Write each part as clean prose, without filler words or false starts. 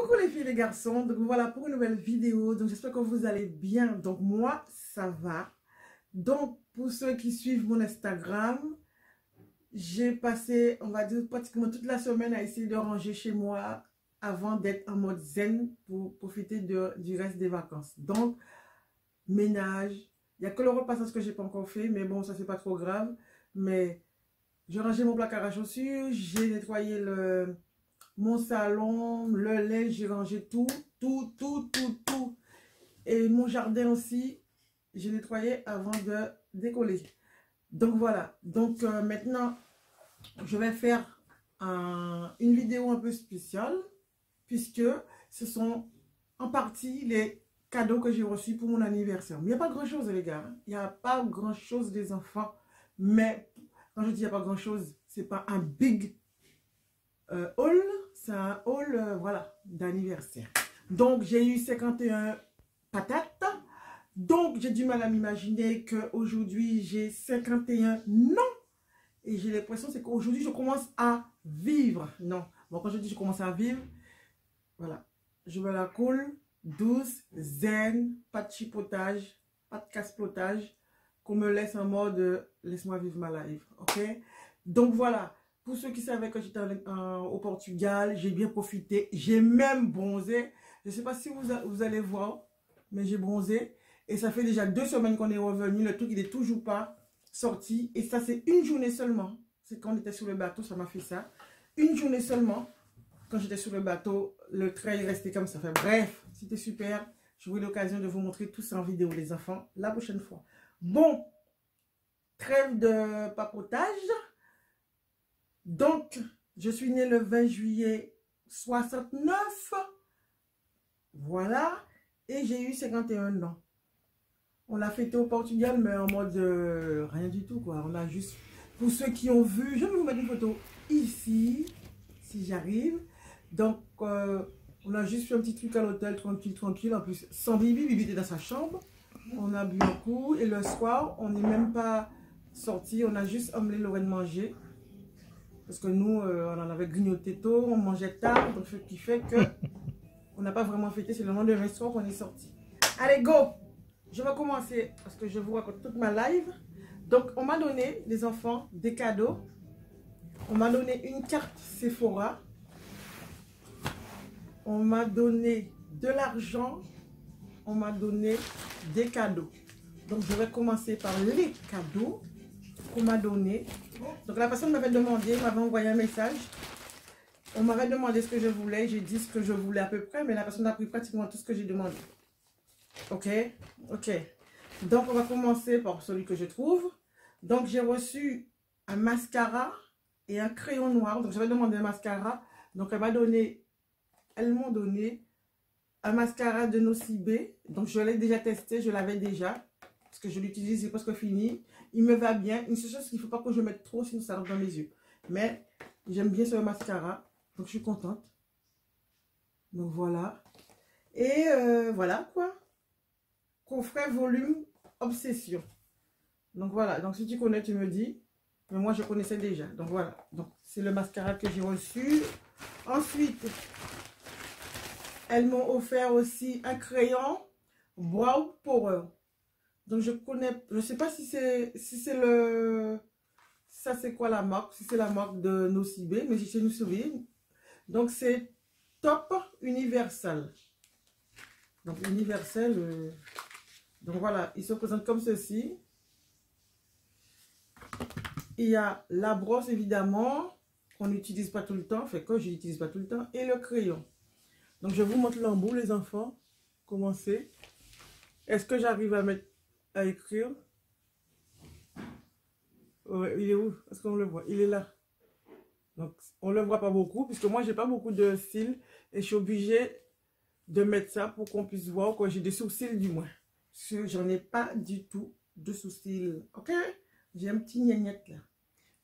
Coucou les filles et les garçons, donc voilà pour une nouvelle vidéo, donc j'espère que vous allez bien, donc moi ça va. Donc pour ceux qui suivent mon Instagram, j'ai passé, on va dire pratiquement toute la semaine à essayer de ranger chez moi avant d'être en mode zen pour profiter du reste des vacances. Donc ménage, il n'y a que le repassage que j'ai pas encore fait, mais bon ça c'est pas trop grave, mais j'ai rangé mon placard à chaussures, j'ai nettoyé mon salon, le lait, j'ai rangé tout. Et mon jardin aussi, j'ai nettoyé avant de décoller. Donc voilà. Donc maintenant, je vais faire une vidéo un peu spéciale, puisque ce sont en partie les cadeaux que j'ai reçus pour mon anniversaire. Mais il n'y a pas grand-chose, les gars. Il n'y a pas grand-chose des enfants. Mais quand je dis il n'y a pas grand-chose, c'est pas un big haul. C'est un haul, voilà, d'anniversaire. Donc, j'ai eu 51 patates. Donc, j'ai du mal à m'imaginer qu'aujourd'hui, j'ai 51 non. Et j'ai l'impression c'est qu'aujourd'hui, je commence à vivre. Non. Bon, quand je dis je commence à vivre, voilà. Je me la coule, douce, zen, pas de chipotage, pas de casse-potage, qu'on me laisse en mode laisse-moi vivre ma life. Ok? Donc, voilà. Pour ceux qui savaient que j'étais au Portugal, j'ai bien profité. J'ai même bronzé. Je ne sais pas si vous allez voir, mais j'ai bronzé. Et ça fait déjà 2 semaines qu'on est revenu. Le truc, il n'est toujours pas sorti. Et ça, c'est une journée seulement. C'est quand on était sur le bateau, ça m'a fait ça. Une journée seulement. Quand j'étais sur le bateau, le trail restait comme ça. Enfin, bref, c'était super. J'aurai l'occasion de vous montrer tout ça en vidéo, les enfants, la prochaine fois. Bon, trêve de papotage. Donc, je suis née le 20 juillet 69. Voilà. Et j'ai eu 51 ans. On l'a fêté au Portugal, mais en mode rien du tout, quoi. On a juste... Pour ceux qui ont vu, je vais vous mettre une photo ici, si j'arrive. Donc, on a juste fait un petit truc à l'hôtel, tranquille. En plus, sans Bibi, Bibi était dans sa chambre. On a bu un coup. Et le soir, on n'est même pas sorti. On a juste emmené Lorraine manger. Parce que nous, on en avait grignoté tôt, on mangeait tard, donc ce qui fait que on n'a pas vraiment fêté, c'est le nom de restaurant qu'on est sorti. Allez, go! Je vais commencer parce que je vous raconte toute ma live. Donc, on m'a donné, les enfants, des cadeaux. On m'a donné une carte Sephora. On m'a donné de l'argent. On m'a donné des cadeaux. Donc, je vais commencer par les cadeaux qu'on m'a donné. Donc la personne m'avait demandé, m'avait envoyé un message. On m'avait demandé ce que je voulais. J'ai dit ce que je voulais à peu près, mais la personne a pris pratiquement tout ce que j'ai demandé. Ok? Ok. Donc on va commencer par celui que je trouve. Donc j'ai reçu un mascara et un crayon noir. Donc j'avais demandé un mascara. Donc elles m'ont donné un mascara de Nocibé. Donc je l'ai déjà testé, je l'avais déjà. Parce que je l'utilise, c'est presque fini. Il me va bien. Une seule chose qu'il ne faut pas que je mette trop, sinon ça rentre dans mes yeux. Mais j'aime bien ce mascara. Donc je suis contente. Donc voilà. Et voilà quoi. Coffret volume obsession. Donc voilà. Donc si tu connais, tu me dis. Mais moi je connaissais déjà. Donc voilà. Donc c'est le mascara que j'ai reçu. Ensuite, elles m'ont offert aussi un crayon Brow Power. Donc je connais, je sais pas si c'est le, ça c'est quoi la marque, si c'est la marque de Nocibé, mais c'est Nocibé. Donc c'est Top Universal. Donc universel, donc voilà, il se présente comme ceci. Il y a la brosse évidemment, qu'on n'utilise pas tout le temps, fait que je n'utilise pas tout le temps, et le crayon. Donc je vous montre l'embout les enfants, comment c'est. Est-ce que j'arrive à écrire? Ouais, il est où? Est-ce qu'on le voit? Il est là. Donc, on ne le voit pas beaucoup, puisque moi, j'ai pas beaucoup de cils. Et je suis obligée de mettre ça pour qu'on puisse voir que j'ai des sourcils du moins. Parce que j'en ai pas du tout de sourcils. Ok? J'ai un petit gnagnette là.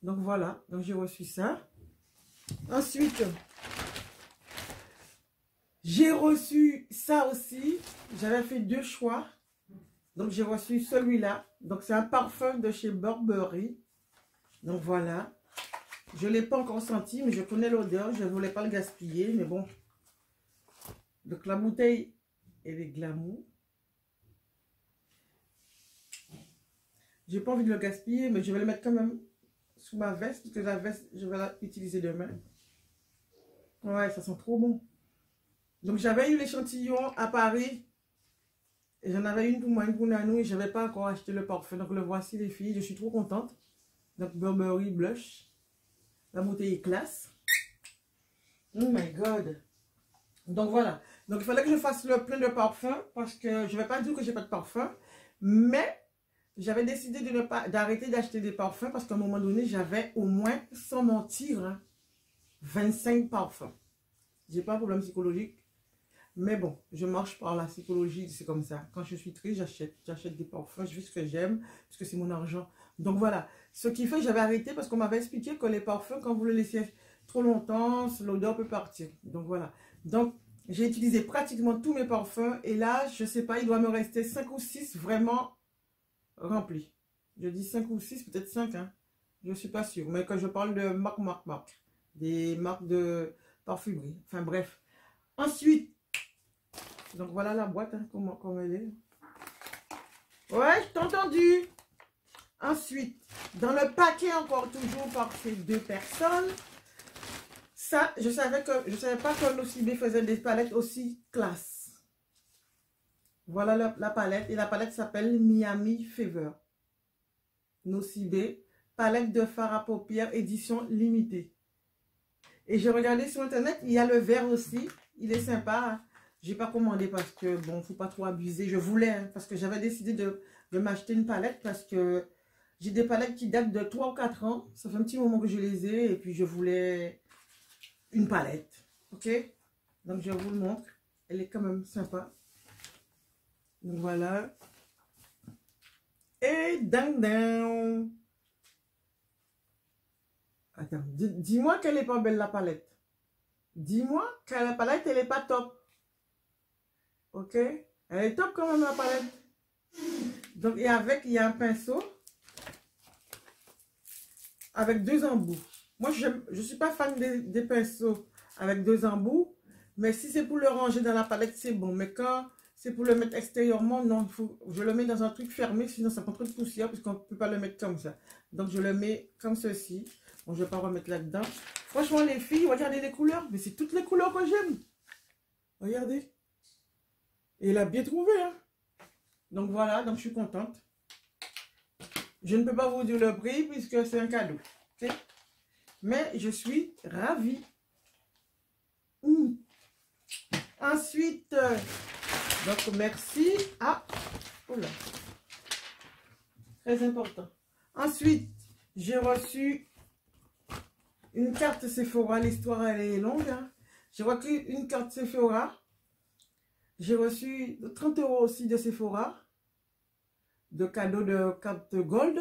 Donc, voilà. Donc, j'ai reçu ça. Ensuite, j'ai reçu ça aussi. J'avais fait 2 choix. Donc, j'ai reçu celui-là. Donc, c'est un parfum de chez Burberry. Donc, voilà. Je ne l'ai pas encore senti, mais je connais l'odeur. Je ne voulais pas le gaspiller, mais bon. Donc la bouteille, elle est glamour. J'ai pas envie de le gaspiller, mais je vais le mettre quand même sous ma veste, parce que la veste, je vais l'utiliser demain. Ouais, ça sent trop bon. Donc j'avais eu l'échantillon à Paris. Et j'en avais une pour moi, une pour Nanou, et je n'avais pas encore acheté le parfum. Donc le voici les filles, je suis trop contente. Donc Burberry Blush. La bouteille est classe. Oh my god. Donc voilà. Donc il fallait que je fasse le plein de parfum, parce que je ne vais pas dire que j'ai pas de parfum. Mais j'avais décidé de ne pas d'arrêter d'acheter des parfums, parce qu'à un moment donné, j'avais au moins, sans mentir, hein, 25 parfums. J'ai pas de problème psychologique. Mais bon, je marche par la psychologie, c'est comme ça. Quand je suis triste, j'achète des parfums, je fais ce que j'aime, parce que c'est mon argent. Donc voilà, ce qui fait que j'avais arrêté, parce qu'on m'avait expliqué que les parfums, quand vous les laissez trop longtemps, l'odeur peut partir. Donc voilà. Donc, j'ai utilisé pratiquement tous mes parfums, et là, je sais pas, il doit me rester 5 ou 6 vraiment remplis. Je dis 5 ou 6, peut-être 5, hein. Je ne suis pas sûre. Mais quand je parle de marque, des marques de parfumerie. Enfin bref. Ensuite, donc voilà la boîte, hein, comment elle est. Ouais, je t'ai entendu. Ensuite, dans le paquet encore toujours par ces deux personnes, ça, je savais pas que Nocibé faisait des palettes aussi classe. Voilà la palette, et la palette s'appelle Miami Fever. Nocibé, palette de fard à paupières, édition limitée. Et j'ai regardé sur internet, il y a le vert aussi, il est sympa. J'ai pas commandé parce que, bon, faut pas trop abuser. Je voulais, hein, parce que j'avais décidé de m'acheter une palette, parce que j'ai des palettes qui datent de 3 ou 4 ans. Ça fait un petit moment que je les ai, et puis je voulais une palette. Ok? Donc, je vous le montre. Elle est quand même sympa. Donc, voilà. Et ding ding. Attends, dis-moi qu'elle est pas belle, la palette. Dis-moi que la palette, elle est pas top. Ok, elle est top quand même, la palette. Donc, et avec, il y a un pinceau avec 2 embouts. Moi, je ne suis pas fan des pinceaux avec 2 embouts, mais si c'est pour le ranger dans la palette, c'est bon. Mais quand c'est pour le mettre extérieurement, non, je le mets dans un truc fermé, sinon ça prend trop de poussière, puisqu'on ne peut pas le mettre comme ça. Donc, je le mets comme ceci. Bon, je ne vais pas remettre là-dedans. Franchement, les filles, regardez les couleurs, mais c'est toutes les couleurs que j'aime. Regardez. Et il a bien trouvé, hein. Donc voilà, donc je suis contente. Je ne peux pas vous dire le prix puisque c'est un cadeau. Okay? Mais je suis ravie. Ensuite, donc merci. Ah, oh là. Très important. Ensuite, j'ai reçu une carte Sephora. L'histoire, elle est longue. Hein. J'ai reçu une carte Sephora. J'ai reçu 30 € aussi de Sephora, de cadeau de carte Gold.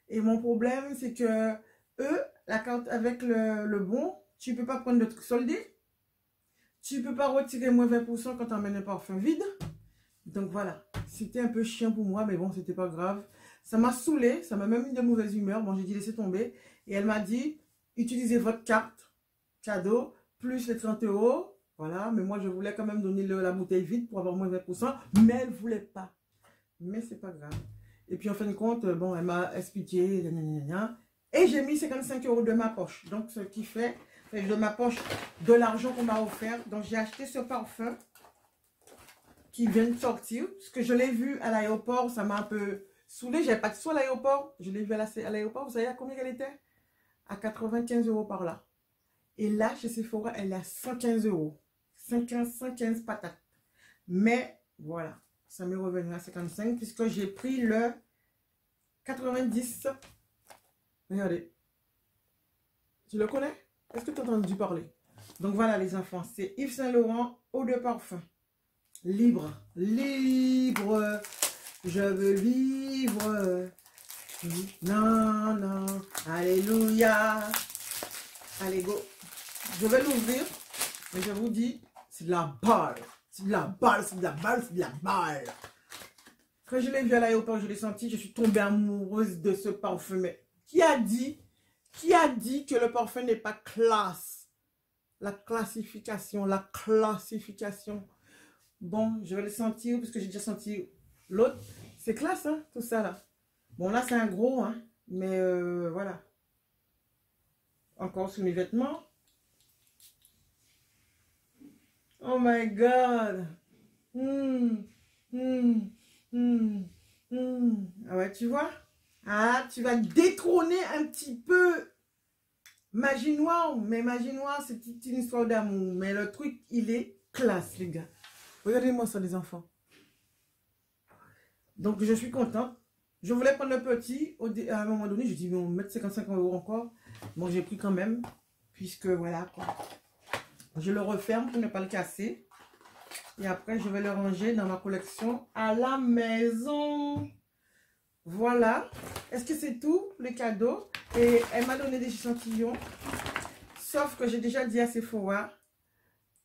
Et mon problème, c'est que eux, la carte avec le bon, tu ne peux pas prendre de trucs soldés. Tu ne peux pas retirer moins 20% quand tu emmènes un parfum vide. Donc voilà, c'était un peu chiant pour moi, mais bon, c'était pas grave. Ça m'a saoulé, ça m'a même mis de mauvaise humeur. Bon, j'ai dit laisser tomber. Et elle m'a dit, utilisez votre carte cadeau, plus les 30 €. Voilà, mais moi, je voulais quand même donner la bouteille vide pour avoir moins 20%, mais elle ne voulait pas. Mais c'est pas grave. Et puis, en fin de compte, bon, elle m'a expliqué, et j'ai mis 55 € de ma poche. Donc, ce qui fait, de ma poche, de l'argent qu'on m'a offert. Donc, j'ai acheté ce parfum qui vient de sortir. Parce que je l'ai vu à l'aéroport, ça m'a un peu saoulé. J'avais pas de sous à l'aéroport. Je l'ai vu à l'aéroport. Vous savez à combien elle était? À 95 € par là. Et là, chez Sephora, elle est à 115 €. 115 patates. Mais voilà, ça m'est revenu à 55 puisque j'ai pris le 90. Regardez. Tu le connais? Est-ce que tu as entendu parler? Donc voilà les enfants, c'est Yves Saint Laurent, eau de parfum. Libre. Libre. Je veux vivre. Non, non. Alléluia. Allez, go. Je vais l'ouvrir. Mais je vous dis, c'est de la balle. C'est de la balle, c'est de la balle, c'est de la balle. Quand je l'ai vu à l'aéroport, je l'ai senti, je suis tombée amoureuse de ce parfum. Mais qui a dit que le parfum n'est pas classe? La classification. Bon, je vais le sentir parce que j'ai déjà senti l'autre. C'est classe, hein, tout ça là. Bon, là, c'est un gros, hein. Mais voilà. Encore sous mes vêtements. Oh my God. Ah ouais, tu vois? Ah, tu vas détrôner un petit peu Magie Noire. Mais Magie Noire, c'est une histoire d'amour. Mais le truc, il est classe, les gars. Regardez-moi ça, les enfants. Donc, je suis contente. Je voulais prendre le petit. À un moment donné, je dis, on va mettre 55 € encore. Bon, j'ai pris quand même. Puisque, voilà, quoi. Je le referme pour ne pas le casser. Et après, je vais le ranger dans ma collection à la maison. Voilà. Est-ce que c'est tout, les cadeaux? Et elle m'a donné des échantillons. Sauf que j'ai déjà dit à Sephora,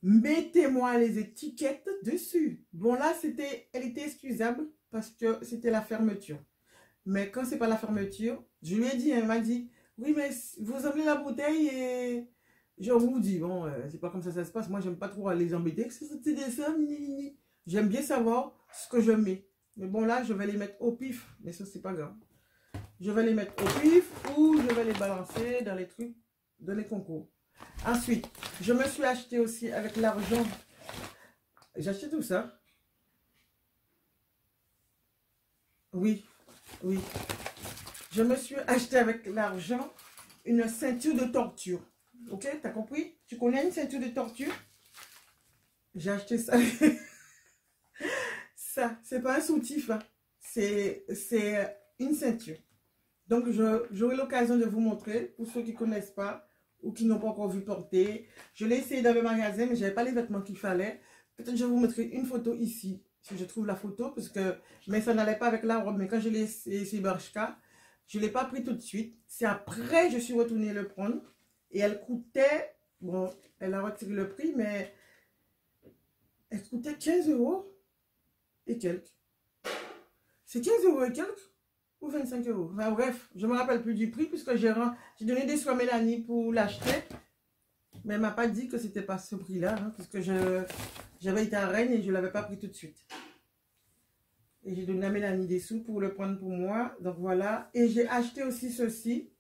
mettez-moi les étiquettes dessus. Bon, là, elle était excusable parce que c'était la fermeture. Mais quand c'est pas la fermeture, je lui ai dit, elle m'a dit, oui, mais vous emmenez la bouteille et je vous dis, bon, c'est pas comme ça se passe. Moi, j'aime pas trop les embêter. C'est des ça, j'aime bien savoir ce que je mets. Mais bon, là, je vais les mettre au pif. Mais ça, c'est pas grave. Je vais les mettre au pif ou je vais les balancer dans les trucs, dans les concours. Ensuite, je me suis acheté aussi avec l'argent. J'ai acheté tout ça. Oui, oui. Je me suis acheté avec l'argent une ceinture de torture. Ok, t'as compris? Tu connais une ceinture de torture? J'ai acheté ça. Ça, c'est pas un soutif. Hein. C'est une ceinture. Donc, j'aurai l'occasion de vous montrer, pour ceux qui ne connaissent pas ou qui n'ont pas encore vu porter. Je l'ai essayé dans le magasin, mais je n'avais pas les vêtements qu'il fallait. Peut-être que je vous mettrai une photo ici, si je trouve la photo, parce que, mais ça n'allait pas avec la robe. Mais quand je l'ai essayé chez Bershka, je ne l'ai pas pris tout de suite. C'est après, je suis retournée le prendre. Et elle coûtait, bon, elle a retiré le prix, mais elle coûtait 15 € et quelques. C'est 15 € et quelques ou 25 €. Enfin, bref, je ne me rappelle plus du prix puisque j'ai donné des soins à Mélanie pour l'acheter. Mais elle ne m'a pas dit que c'était pas ce prix-là, hein, puisque j'avais été à Rennes et je ne l'avais pas pris tout de suite. Et j'ai donné à Mélanie des sous pour le prendre pour moi. Donc voilà. Et j'ai acheté aussi ceci.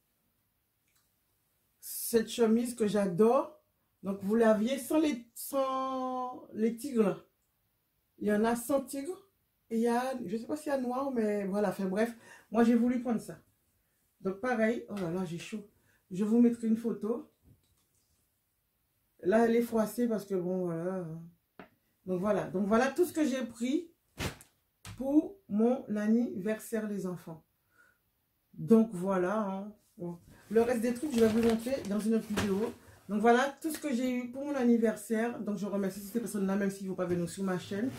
Cette chemise que j'adore. Donc vous l'aviez sans les tigres. Il y en a sans tigres. Et il y a, je ne sais pas s'il y a noir, mais voilà. Enfin bref, moi j'ai voulu prendre ça. Donc pareil. Oh là là, j'ai chaud. Je vous mettrai une photo. Là, elle est froissée parce que bon, voilà. Donc voilà tout ce que j'ai pris pour mon anniversaire les enfants. Donc voilà. Hein. Bon. Le reste des trucs, je vais vous montrer dans une autre vidéo. Donc voilà tout ce que j'ai eu pour mon anniversaire. Donc je remercie ces personnes-là, même s'ils ne vont pas venir sur ma chaîne.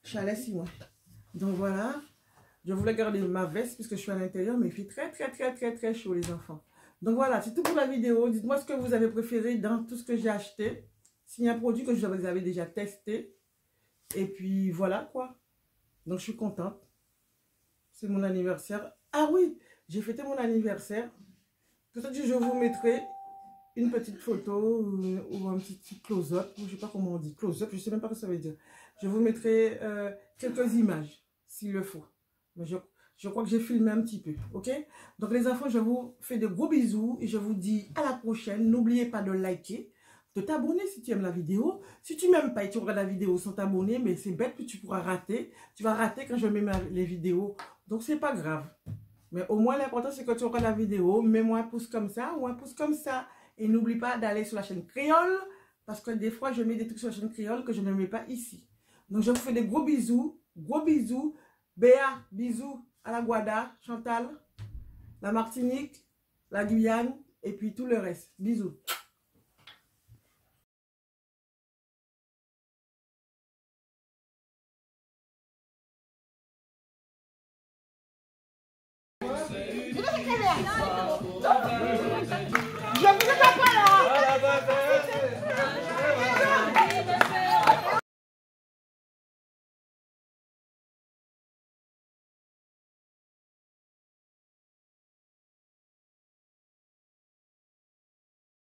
Chalet 6 mois. Donc voilà. Je voulais garder ma veste puisque je suis à l'intérieur, mais il fait très chaud les enfants. Donc voilà, c'est tout pour la vidéo. Dites-moi ce que vous avez préféré dans tout ce que j'ai acheté. S'il y a un produit que vous avez déjà testé. Et puis voilà quoi. Donc je suis contente. C'est mon anniversaire. Ah oui, j'ai fêté mon anniversaire. Peut-être que je vous mettrai une petite photo ou un petit close-up. Je ne sais pas comment on dit. Close-up, je ne sais même pas ce que ça veut dire. Je vous mettrai quelques images s'il le faut. Mais je crois que j'ai filmé un petit peu. Ok? Donc les enfants, je vous fais de gros bisous et je vous dis à la prochaine. N'oubliez pas de liker, de t'abonner si tu aimes la vidéo. Si tu m'aimes pas et tu regardes la vidéo sans t'abonner, mais c'est bête que tu pourras rater. Tu vas rater quand je mets les vidéos. Donc c'est pas grave. Mais au moins l'important c'est que tu regardes la vidéo. Mets-moi un pouce comme ça ou un pouce comme ça. Et n'oublie pas d'aller sur la chaîne créole. Parce que des fois je mets des trucs sur la chaîne créole que je ne mets pas ici. Donc je vous fais des gros bisous. Gros bisous. Béa, bisous à la Guada, Chantal, la Martinique, la Guyane et puis tout le reste. Bisous. Je vous